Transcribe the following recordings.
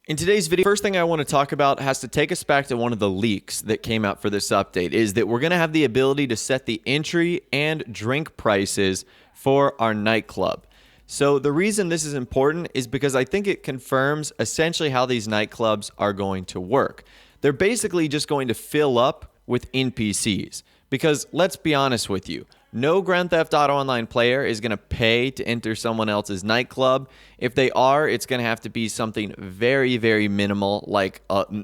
In today's video, first thing I want to talk about has to take us back to one of the leaks that came out for this update, is that we're going to have the ability to set the entry and drink prices for our nightclub. So the reason this is important is because I think it confirms essentially how these nightclubs are going to work. They're basically just going to fill up with NPCs. Because let's be honest with you, no Grand Theft Auto Online player is going to pay to enter someone else's nightclub. If they are, it's going to have to be something very, very minimal, like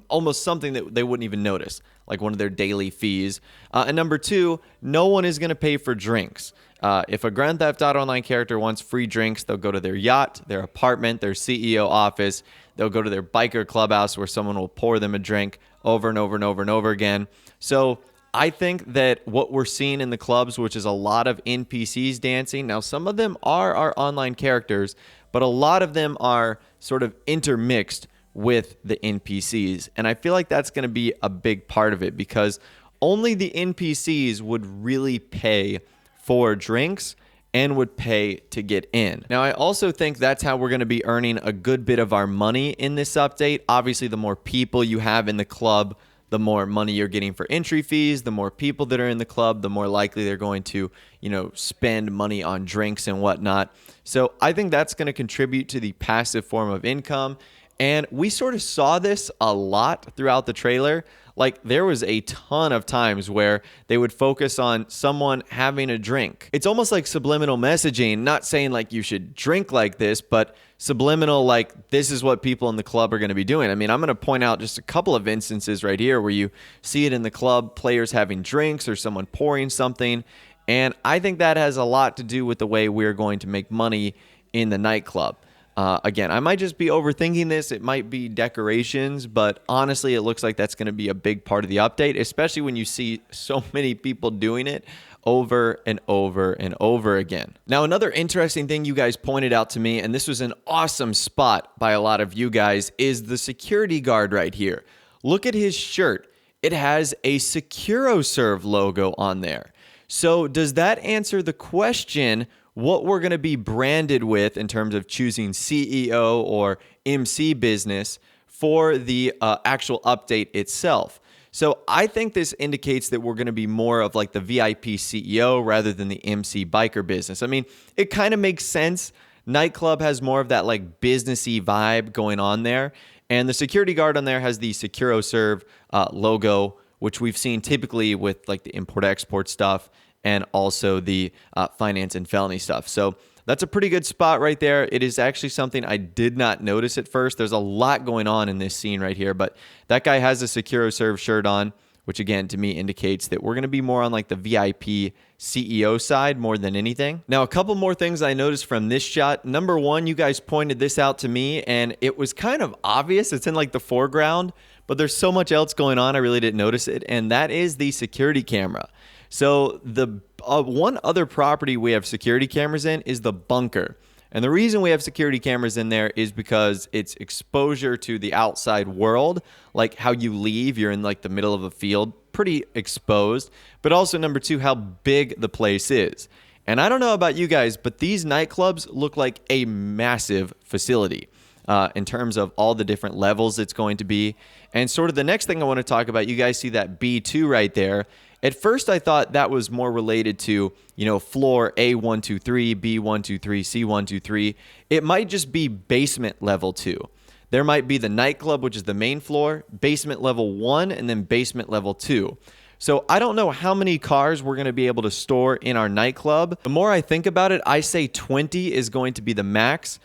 almost something that they wouldn't even notice, like one of their daily fees. And number two, no one is going to pay for drinks. If a Grand Theft Auto Online character wants free drinks, they'll go to their yacht, their apartment, their CEO office. They'll go to their biker clubhouse where someone will pour them a drink over and over and over and over again. So I think that what we're seeing in the clubs, which is a lot of NPCs dancing. Now, some of them are our online characters, but a lot of them are sort of intermixed with the NPCs. And I feel like that's going to be a big part of it because only the NPCs would really pay for drinks and would pay to get in. Now, I also think that's how we're going to be earning a good bit of our money in this update. Obviously, the more people you have in the club, the more money you're getting for entry fees. The more people that are in the club, the more likely they're going to, spend money on drinks and whatnot. So I think that's going to contribute to the passive form of income. And we sort of saw this a lot throughout the trailer. Like, there was a ton of times where they would focus on someone having a drink. It's almost like subliminal messaging, not saying like you should drink like this, but subliminal, like this is what people in the club are going to be doing. I mean, I'm going to point out just a couple of instances right here where you see it in the club, players having drinks or someone pouring something. And I think that has a lot to do with the way we're going to make money in the nightclub. Again, I might just be overthinking this. It might be decorations, but honestly, it looks like that's going to be a big part of the update, especially when you see so many people doing it over and over and over again. Now, another interesting thing you guys pointed out to me, and this was an awesome spot by a lot of you guys, is the security guard right here. Look at his shirt. It has a SecuroServe logo on there. So does that answer the question what we're going to be branded with in terms of choosing CEO or MC business for the actual update itself? So I think this indicates that we're going to be more of like the VIP CEO rather than the MC biker business. I mean, it kind of makes sense. Nightclub has more of that like businessy vibe going on there. And the security guard on there has the SecuroServe logo, which we've seen typically with like the import-export stuff and also the finance and felony stuff. So that's a pretty good spot right there. It is actually something I did not notice at first. There's a lot going on in this scene right here, but that guy has a SecuroServe shirt on, which again, to me indicates that we're going to be more on like the VIP CEO side more than anything. Now, a couple more things I noticed from this shot. Number one, you guys pointed this out to me and it was kind of obvious. It's in like the foreground, but there's so much else going on. I really didn't notice it. And that is the security camera. So the one other property we have security cameras in is the bunker. And the reason we have security cameras in there is because it's exposure to the outside world, like how you leave, you're in like the middle of a field, pretty exposed, but also number two, how big the place is. And I don't know about you guys, but these nightclubs look like a massive facility in terms of all the different levels it's going to be. And sort of the next thing I want to talk about, you guys see that B2 right there. At first, I thought that was more related to, floor A123, B123, C123. It might just be basement level 2. There might be the nightclub, which is the main floor, basement level 1, and then basement level 2. So I don't know how many cars we're going to be able to store in our nightclub. The more I think about it, I say 20 is going to be the max.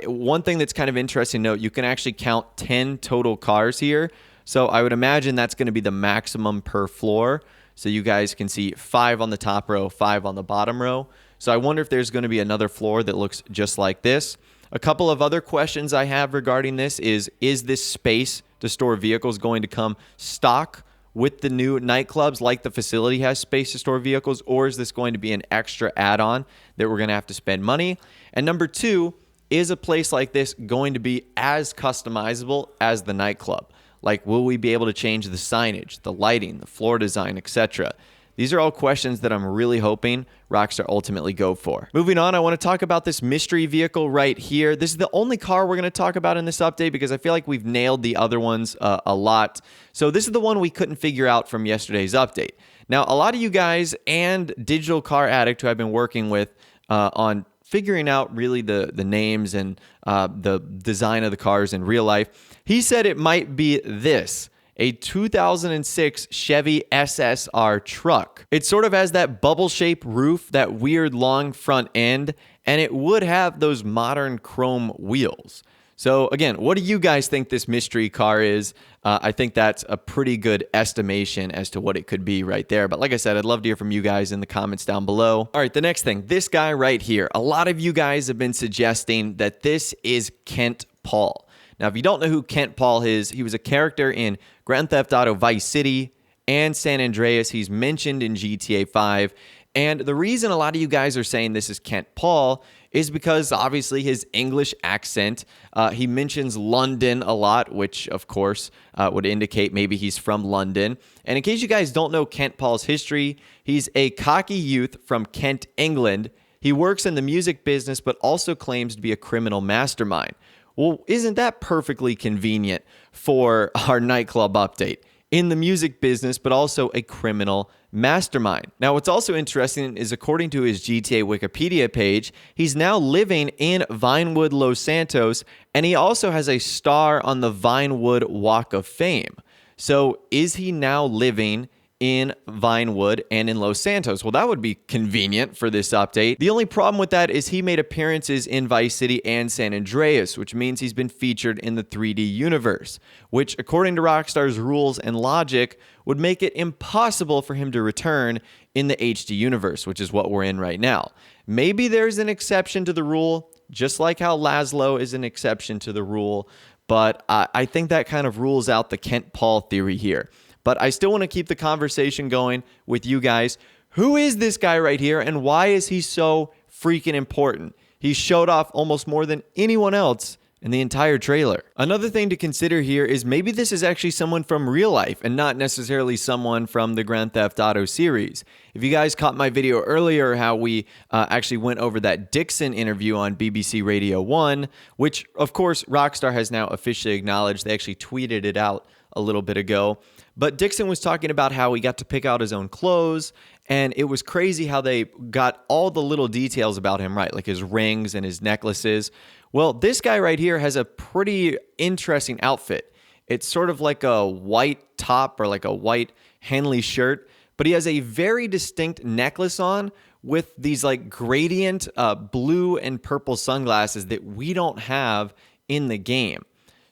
One thing that's kind of interesting to note, you can actually count 10 total cars here. So I would imagine that's going to be the maximum per floor. So you guys can see 5 on the top row, 5 on the bottom row. So I wonder if there's going to be another floor that looks just like this. A couple of other questions I have regarding this is this space to store vehicles going to come stock with the new nightclubs, like the facility has space to store vehicles, or is this going to be an extra add-on that we're going to have to spend money? And number two, is a place like this going to be as customizable as the nightclub? Like, will we be able to change the signage, the lighting, the floor design, etc.? These are all questions that I'm really hoping Rockstar ultimately go for. Moving on, I want to talk about this mystery vehicle right here. This is the only car we're going to talk about in this update because I feel like we've nailed the other ones a lot. So this is the one we couldn't figure out from yesterday's update. Now, a lot of you guys and Digital Car Addict, who I've been working with on figuring out really the names and the design of the cars in real life, he said it might be this. A 2006 Chevy SSR truck. It sort of has that bubble-shaped roof, that weird long front end, and it would have those modern chrome wheels. So again, what do you guys think this mystery car is? I think that's a pretty good estimation as to what it could be right there. But like I said, I'd love to hear from you guys in the comments down below. All right, the next thing, this guy right here. A lot of you guys have been suggesting that this is Kent Paul. Now, if you don't know who Kent Paul is, he was a character in Grand Theft Auto Vice City and San Andreas. He's mentioned in GTA 5. And the reason a lot of you guys are saying this is Kent Paul is because obviously his English accent, he mentions London a lot, which of course would indicate maybe he's from London. And in case you guys don't know Kent Paul's history, he's a cocky youth from Kent, England. He works in the music business, but also claims to be a criminal mastermind. Well, isn't that perfectly convenient for our nightclub update? In the music business, but also a criminal mastermind. Now, what's also interesting is according to his GTA Wikipedia page, he's now living in Vinewood, Los Santos, and he also has a star on the Vinewood Walk of Fame. So is he now living in Vinewood and in Los Santos? Well, that would be convenient for this update. The only problem with that is he made appearances in Vice City and San Andreas, which means he's been featured in the 3D universe, which according to Rockstar's rules and logic would make it impossible for him to return in the HD universe, which is what we're in right now. Maybe there's an exception to the rule, just like how Laszlo is an exception to the rule, but I think that kind of rules out the Kent Paul theory here. But I still want to keep the conversation going with you guys. Who is this guy right here, and why is he so freaking important? He showed off almost more than anyone else in the entire trailer. Another thing to consider here is maybe this is actually someone from real life and not necessarily someone from the Grand Theft Auto series. If you guys caught my video earlier, how we actually went over that Dixon interview on BBC Radio 1, which of course Rockstar has now officially acknowledged. They actually tweeted it out a little bit ago. But Dixon was talking about how he got to pick out his own clothes, and it was crazy how they got all the little details about him right, like his rings and his necklaces. Well, this guy right here has a pretty interesting outfit. It's sort of like a white top or like a white Henley shirt, but he has a very distinct necklace on with these like gradient blue and purple sunglasses that we don't have in the game.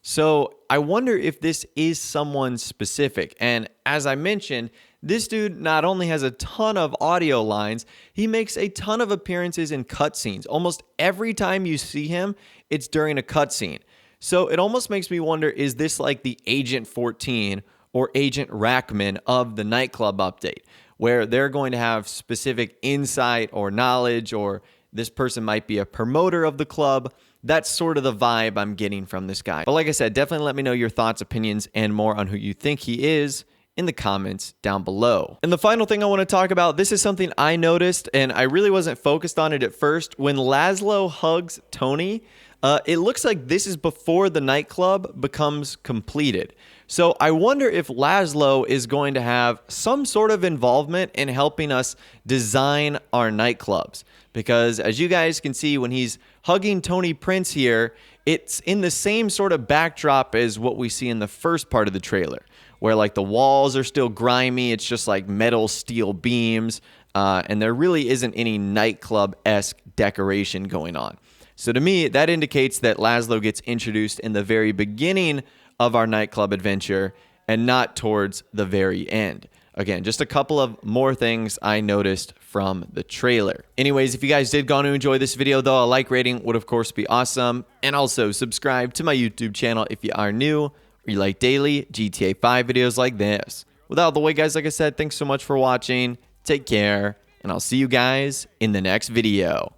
So I wonder if this is someone specific. And as I mentioned, this dude not only has a ton of audio lines, he makes a ton of appearances in cutscenes. Almost every time you see him, it's during a cutscene. So it almost makes me wonder, is this like the Agent 14 or Agent Rackman of the nightclub update, where they're going to have specific insight or knowledge, or this person might be a promoter of the club? That's sort of the vibe I'm getting from this guy. But like I said, definitely let me know your thoughts, opinions, and more on who you think he is in the comments down below. And the final thing I want to talk about, this is something I noticed, and I really wasn't focused on it at first. When Laszlo hugs Tony, it looks like this is before the nightclub becomes completed. So I wonder if Laszlo is going to have some sort of involvement in helping us design our nightclubs. Because as you guys can see, when he's hugging Tony Prince here, it's in the same sort of backdrop as what we see in the first part of the trailer, where like the walls are still grimy. It's just like metal steel beams, and there really isn't any nightclub-esque decoration going on. So to me, that indicates that Laszlo gets introduced in the very beginning of our nightclub adventure and not towards the very end. Again, just a couple of more things I noticed from the trailer. Anyways, if you guys did go on to enjoy this video, though, a like rating would of course be awesome. And also subscribe to my YouTube channel if you are new or you like daily GTA 5 videos like this. Without the way, guys, like I said, thanks so much for watching. Take care, and I'll see you guys in the next video.